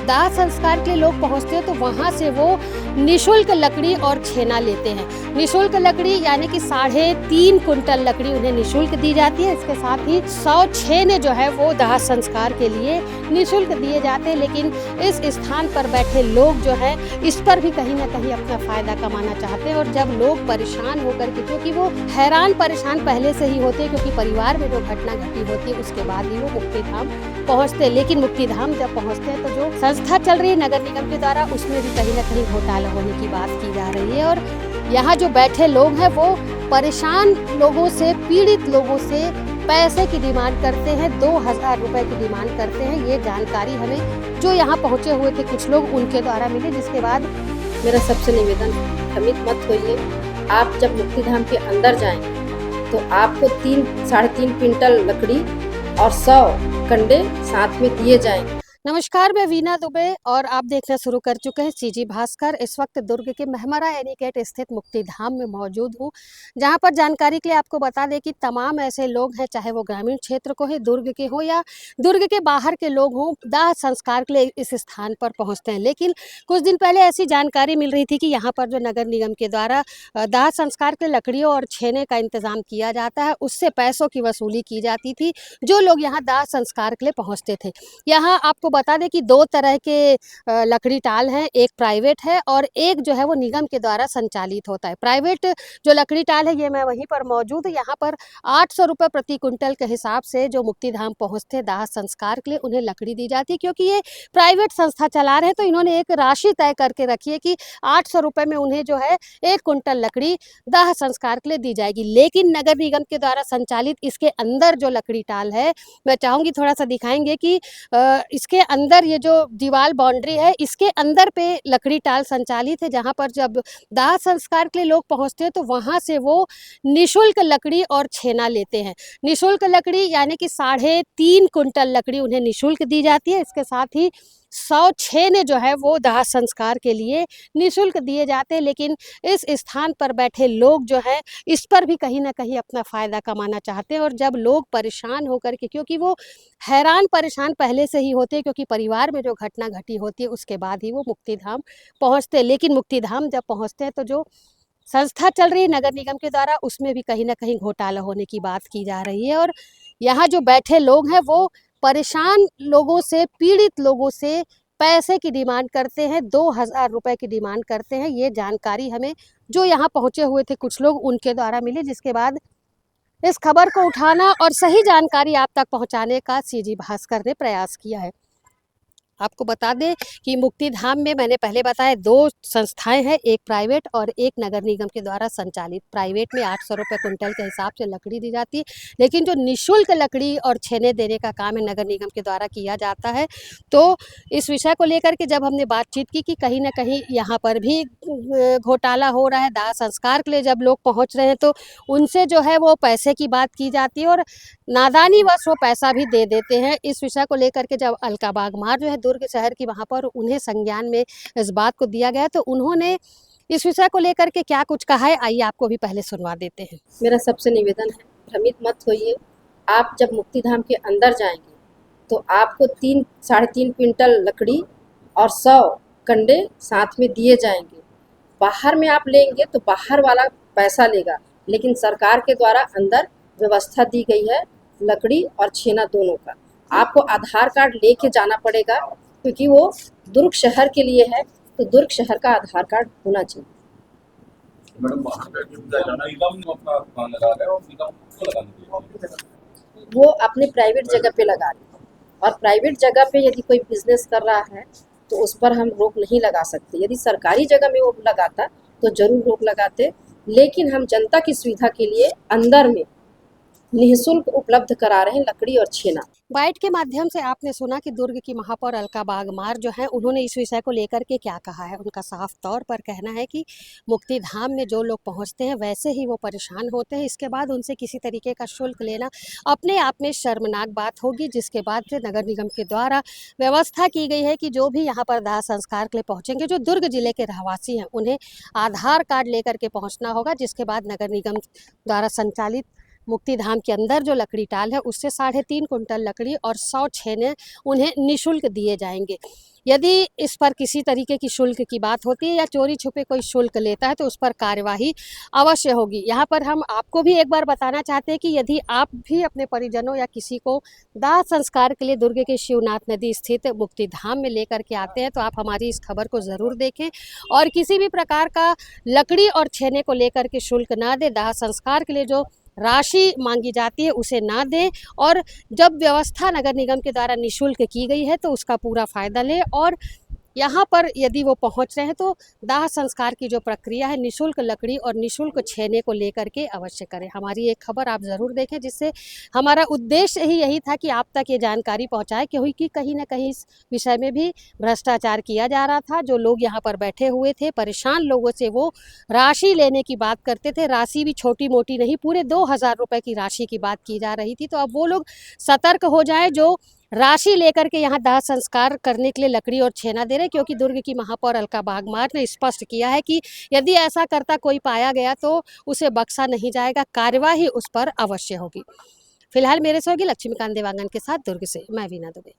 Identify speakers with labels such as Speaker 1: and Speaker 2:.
Speaker 1: दाह संस्कार के लिए लोग पहुंचते हैं तो वहां से वो निशुल्क लकड़ी और छेना लेते हैं। निशुल्क लकड़ी यानी कि 3.5 कुंटल लकड़ी उन्हें निशुल्क दी जाती है। इसके साथ ही 100 छेने जो है वो दाह संस्कार के लिए निशुल्क दिए जाते हैं। लेकिन इस स्थान पर बैठे लोग जो है इस पर भी कहीं ना कहीं अपना फायदा कमाना चाहते हैं। और जब लोग परेशान होकर के, क्योंकि वो हैरान परेशान पहले से ही होते हैं, क्योंकि परिवार में जो घटना घटी होती है उसके बाद ही वो मुक्तिधाम पहुंचते हैं। लेकिन मुक्तिधाम जब पहुंचते हैं तो जो संस्था चल रही है नगर निगम के द्वारा, उसमें भी कहीं ना कहीं घोटाला होने की बात की जा रही है। और यहाँ जो बैठे लोग हैं वो परेशान लोगों से, पीड़ित लोगों से पैसे की डिमांड करते हैं, 2000 रुपए की डिमांड करते हैं। ये जानकारी हमें जो यहाँ पहुंचे हुए थे कुछ लोग उनके द्वारा मिली। जिसके बाद
Speaker 2: मेरा सबसे निवेदन है, भ्रमित मत होइए। आप जब मुक्तिधाम के अंदर जाएंगे तो आपको 3-3.5 क्विंटल लकड़ी और 100 कंडे साथ में दिए जाएंगे।
Speaker 1: नमस्कार, मैं वीना दुबे और आप देखना शुरू कर चुके हैं सीजी भास्कर। इस वक्त दुर्ग के महमरा एनीकट स्थित मुक्तिधाम में मौजूद हूं, जहां पर जानकारी के लिए आपको बता दें कि तमाम ऐसे लोग हैं, चाहे वो ग्रामीण क्षेत्र को है, दुर्ग के हो या दुर्ग के बाहर के लोग हों, दाह संस्कार के लिए इस स्थान पर पहुंचते हैं। लेकिन कुछ दिन पहले ऐसी जानकारी मिल रही थी कि यहाँ पर जो नगर निगम के द्वारा दाह संस्कार के लकड़ियों और छेने का इंतजाम किया जाता है, उससे पैसों की वसूली की जाती थी जो लोग यहाँ दाह संस्कार के लिए पहुँचते थे। यहाँ आपको बता दें कि 2 तरह के लकड़ी टाल हैं, एक प्राइवेट है और एक जो है वो निगम के द्वारा संचालित होता है। प्राइवेट जो लकड़ी टाल है ये मैं वहीं पर मौजूद, यहाँ पर 800 रुपये प्रति कुंटल के हिसाब से जो मुक्तिधाम पहुँचते दाह संस्कार के लिए उन्हें लकड़ी दी जाती है। क्योंकि ये प्राइवेट संस्था चला रहे हैं तो इन्होंने एक राशि तय करके रखी है कि 800 रुपये में उन्हें जो है 1 कुंटल लकड़ी दाह संस्कार के लिए दी जाएगी। लेकिन नगर निगम के द्वारा संचालित इसके अंदर जो लकड़ी टाल है, मैं चाहूँगी थोड़ा सा दिखाएंगे कि इसके अंदर ये जो दीवार बाउंड्री है इसके अंदर पे लकड़ी टाल संचालित है, जहाँ पर जब दाह संस्कार के लिए लोग पहुँचते हैं तो वहाँ से वो निशुल्क लकड़ी और छेना लेते हैं। निशुल्क लकड़ी यानी कि 3.5 कुंटल लकड़ी उन्हें निशुल्क दी जाती है। इसके साथ ही 100 छेने जो है वो दाह संस्कार के लिए निशुल्क दिए जाते हैं। लेकिन इस स्थान पर बैठे लोग जो है इस पर भी कहीं ना कहीं अपना फायदा कमाना चाहते हैं। और जब लोग परेशान होकर के, क्योंकि वो हैरान परेशान पहले से ही होते हैं, क्योंकि परिवार में जो घटना घटी होती है उसके बाद ही वो मुक्तिधाम पहुंचते हैं। लेकिन मुक्तिधाम जब पहुंचते हैं तो जो संस्था चल रही है नगर निगम के द्वारा, उसमें भी कहीं ना कहीं घोटाला होने की बात की जा रही है। और यहाँ जो बैठे लोग हैं वो परेशान लोगों से, पीड़ित लोगों से पैसे की डिमांड करते हैं, 2000 रुपए की डिमांड करते हैं। ये जानकारी हमें जो यहाँ पहुंचे हुए थे कुछ लोग उनके द्वारा मिली। जिसके बाद इस खबर को उठाना और सही जानकारी आप तक पहुंचाने का सीजी भास्कर ने प्रयास किया है। आपको बता दें कि मुक्तिधाम में मैंने पहले बताया 2 संस्थाएं हैं, एक प्राइवेट और एक नगर निगम के द्वारा संचालित। प्राइवेट में 800 रुपये कुंटल के हिसाब से लकड़ी दी जाती है, लेकिन जो निशुल्क लकड़ी और छेने देने का काम है नगर निगम के द्वारा किया जाता है। तो इस विषय को लेकर के जब हमने बातचीत की कि कहीं ना कहीं यहाँ पर भी घोटाला हो रहा है, दाह संस्कार के लिए जब लोग पहुँच रहे हैं तो उनसे जो है वो पैसे की बात की जाती है और नादानी वश वो पैसा भी दे देते हैं। इस विषय को लेकर के जब अलका बागमार जो है दुर्ग शहर की, वहाँ पर उन्हें संज्ञान में इस बात को दिया गया तो उन्होंने इस विषय को लेकर के क्या कुछ कहा है, आइए आपको भी पहले सुनवा देते हैं।
Speaker 2: मेरा सबसे निवेदन है, भ्रमित मत होइए। आप जब मुक्तिधाम के अंदर जाएंगे तो आपको 3-3.5 क्विंटल लकड़ी और 100 कंडे साथ में दिए जाएंगे। बाहर में आप लेंगे तो बाहर वाला पैसा लेगा, लेकिन सरकार के द्वारा अंदर व्यवस्था दी गई है लकड़ी और छेना दोनों का। आपको आधार कार्ड लेके जाना पड़ेगा, क्योंकि वो दुर्ग शहर के लिए है, तो दुर्ग शहर का आधार कार्ड होना चाहिए। वो अपने प्राइवेट जगह पे लगा रहे, और प्राइवेट जगह पे यदि कोई बिजनेस कर रहा है तो उस पर हम रोक नहीं लगा सकते। यदि सरकारी जगह में वो लगाता तो जरूर रोक लगाते, लेकिन हम जनता की सुविधा के लिए अंदर में निःशुल्क उपलब्ध करा रहे हैं लकड़ी और छेना।
Speaker 1: बाइट के माध्यम से आपने सुना कि दुर्ग की महापौर अलका बागमार जो है उन्होंने इस विषय को लेकर के क्या कहा है। उनका साफ तौर पर कहना है कि मुक्तिधाम में जो लोग पहुंचते हैं वैसे ही वो परेशान होते हैं, इसके बाद उनसे किसी तरीके का शुल्क लेना अपने आप में शर्मनाक बात होगी। जिसके बाद से नगर निगम के द्वारा व्यवस्था की गई है कि जो भी यहाँ पर दाह संस्कार के लिए पहुँचेंगे, जो दुर्ग जिले के रहवासी हैं, उन्हें आधार कार्ड लेकर के पहुँचना होगा। जिसके बाद नगर निगम द्वारा संचालित मुक्तिधाम के अंदर जो लकड़ी टाल है उससे 3.5 कुंटल लकड़ी और 100 छेने उन्हें निःशुल्क दिए जाएंगे। यदि इस पर किसी तरीके की शुल्क की बात होती है या चोरी छुपे कोई शुल्क लेता है तो उस पर कार्यवाही अवश्य होगी। यहाँ पर हम आपको भी एक बार बताना चाहते हैं कि यदि आप भी अपने परिजनों या किसी को दाह संस्कार के लिए दुर्ग के शिवनाथ नदी स्थित मुक्तिधाम में लेकर के आते हैं तो आप हमारी इस खबर को ज़रूर देखें और किसी भी प्रकार का लकड़ी और छेने को लेकर के शुल्क ना दे। दाह संस्कार के लिए जो राशि मांगी जाती है उसे ना दें और जब व्यवस्था नगर निगम के द्वारा निःशुल्क की गई है तो उसका पूरा फ़ायदा लें और यहाँ पर यदि वो पहुँच रहे हैं तो दाह संस्कार की जो प्रक्रिया है निःशुल्क लकड़ी और निःशुल्क छेने को लेकर के अवश्य करें। हमारी एक खबर आप ज़रूर देखें जिससे हमारा उद्देश्य ही यही था कि आप तक ये जानकारी पहुँचाए क्योंकि कहीं ना कहीं इस विषय में भी भ्रष्टाचार किया जा रहा था। जो लोग यहाँ पर बैठे हुए थे परेशान लोगों से वो राशि लेने की बात करते थे, राशि भी छोटी मोटी नहीं, पूरे 2000 रुपये की राशि की बात की जा रही थी। तो अब वो लोग सतर्क हो जाए जो राशि लेकर के यहाँ दाह संस्कार करने के लिए लकड़ी और छेना दे रहे, क्योंकि दुर्ग की महापौर अलका बागमार ने स्पष्ट किया है कि यदि ऐसा करता कोई पाया गया तो उसे बख्शा नहीं जाएगा, कार्यवाही उस पर अवश्य होगी। फिलहाल मेरे से होगी। लक्ष्मीकांत देवांगन के साथ दुर्ग से मैं वीना दुबे।